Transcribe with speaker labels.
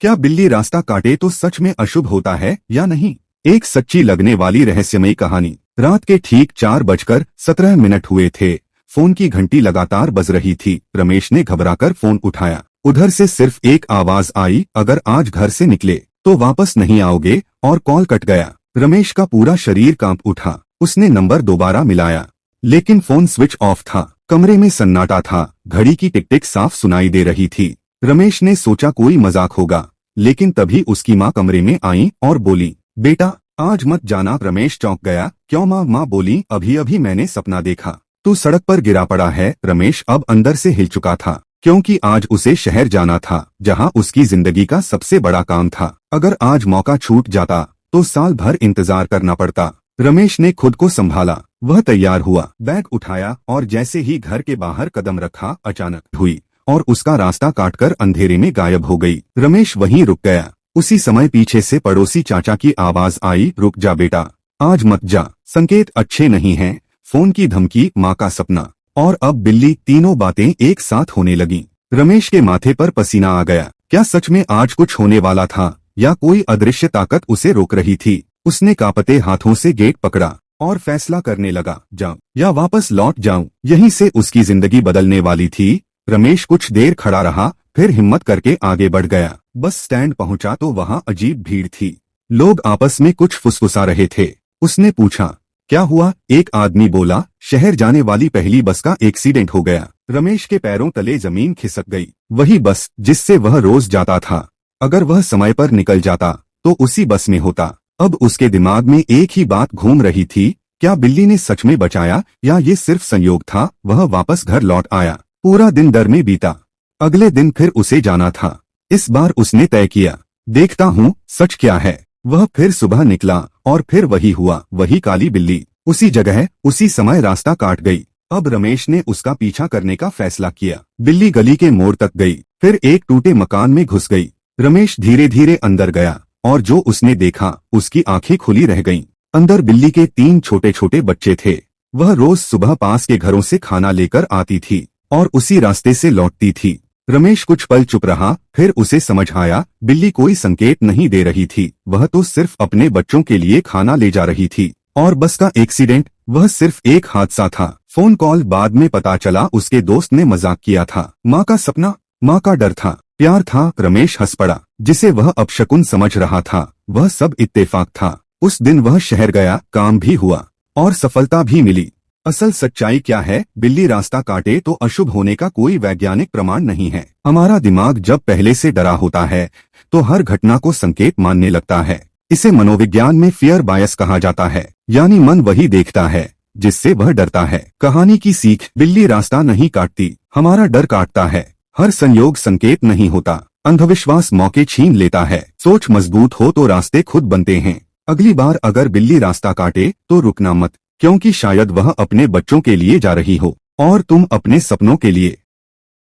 Speaker 1: क्या बिल्ली रास्ता काटे तो सच में अशुभ होता है या नहीं? एक सच्ची लगने वाली रहस्यमयी कहानी। रात के ठीक 4:17 हुए थे। फोन की घंटी लगातार बज रही थी। रमेश ने घबराकर फोन उठाया। उधर से सिर्फ एक आवाज आई, अगर आज घर से निकले तो वापस नहीं आओगे, और कॉल कट गया। रमेश का पूरा शरीर कांप उठा। उसने नंबर दोबारा मिलाया, लेकिन फोन स्विच ऑफ था। कमरे में सन्नाटा था। घड़ी की टिक टिक साफ सुनाई दे रही थी। रमेश ने सोचा कोई मजाक होगा, लेकिन तभी उसकी माँ कमरे में आई और बोली, बेटा आज मत जाना। रमेश चौंक गया। क्यों माँ? माँ बोली, अभी अभी मैंने सपना देखा, तू सड़क पर गिरा पड़ा है। रमेश अब अंदर से हिल चुका था, क्योंकि आज उसे शहर जाना था, जहां उसकी जिंदगी का सबसे बड़ा काम था। अगर आज मौका छूट जाता तो साल भर इंतजार करना पड़ता। रमेश ने खुद को संभाला। वह तैयार हुआ, बैग उठाया और जैसे ही घर के बाहर कदम रखा, अचानक हुई और उसका रास्ता काटकर अंधेरे में गायब हो गई। रमेश वहीं रुक गया। उसी समय पीछे से पड़ोसी चाचा की आवाज आई, रुक जा बेटा, आज मत जा, संकेत अच्छे नहीं हैं। फोन की धमकी, माँ का सपना और अब बिल्ली, तीनों बातें एक साथ होने लगीं। रमेश के माथे पर पसीना आ गया। क्या सच में आज कुछ होने वाला था, या कोई अदृश्य ताकत उसे रोक रही थी? उसने कांपते हाथों से गेट पकड़ा और फैसला करने लगा, जाऊं या वापस लौट जाऊं। यहीं से उसकी जिंदगी बदलने वाली थी। रमेश कुछ देर खड़ा रहा, फिर हिम्मत करके आगे बढ़ गया। बस स्टैंड पहुंचा तो वहां अजीब भीड़ थी। लोग आपस में कुछ फुसफुसा रहे थे। उसने पूछा, क्या हुआ? एक आदमी बोला, शहर जाने वाली पहली बस का एक्सीडेंट हो गया। रमेश के पैरों तले जमीन खिसक गई। वही बस जिससे वह रोज जाता था। अगर वह समय पर निकल जाता तो उसी बस में होता। अब उसके दिमाग में एक ही बात घूम रही थी, क्या बिल्ली ने सच में बचाया, या ये सिर्फ संयोग था? वह वापस घर लौट आया। पूरा दिन डर में बीता। अगले दिन फिर उसे जाना था। इस बार उसने तय किया, देखता हूँ सच क्या है। वह फिर सुबह निकला और फिर वही हुआ। वही काली बिल्ली उसी जगह उसी समय रास्ता काट गई। अब रमेश ने उसका पीछा करने का फैसला किया। बिल्ली गली के मोड़ तक गई, फिर एक टूटे मकान में घुस गई। रमेश धीरे धीरे अंदर गया और जो उसने देखा, उसकी आंखें खुली रह गईं। अंदर बिल्ली के 3 छोटे छोटे बच्चे थे। वह रोज सुबह पास के घरों से खाना लेकर आती थी और उसी रास्ते से लौटती थी। रमेश कुछ पल चुप रहा, फिर उसे समझ आया, बिल्ली कोई संकेत नहीं दे रही थी। वह तो सिर्फ अपने बच्चों के लिए खाना ले जा रही थी। और बस का एक्सीडेंट, वह सिर्फ एक हादसा था। फोन कॉल बाद में पता चला, उसके दोस्त ने मजाक किया था। माँ का सपना, माँ का डर था, प्यार था। रमेश हंस पड़ा। जिसे वह अपशकुन समझ रहा था, वह सब इत्तेफाक था। उस दिन वह शहर गया, काम भी हुआ और सफलता भी मिली। असल सच्चाई क्या है? बिल्ली रास्ता काटे तो अशुभ होने का कोई वैज्ञानिक प्रमाण नहीं है। हमारा दिमाग जब पहले से डरा होता है तो हर घटना को संकेत मानने लगता है। इसे मनोविज्ञान में फियर बायस कहा जाता है, यानी मन वही देखता है जिससे वह डरता है। कहानी की सीख, बिल्ली रास्ता नहीं काटती, हमारा डर काटता है। हर संयोग संकेत नहीं होता। अंधविश्वास मौके छीन लेता है। सोच मजबूत हो तो रास्ते खुद बनते हैं। अगली बार अगर बिल्ली रास्ता काटे तो रुकना मत, क्योंकि शायद वह अपने बच्चों के लिए जा रही हो और तुम अपने सपनों के लिए।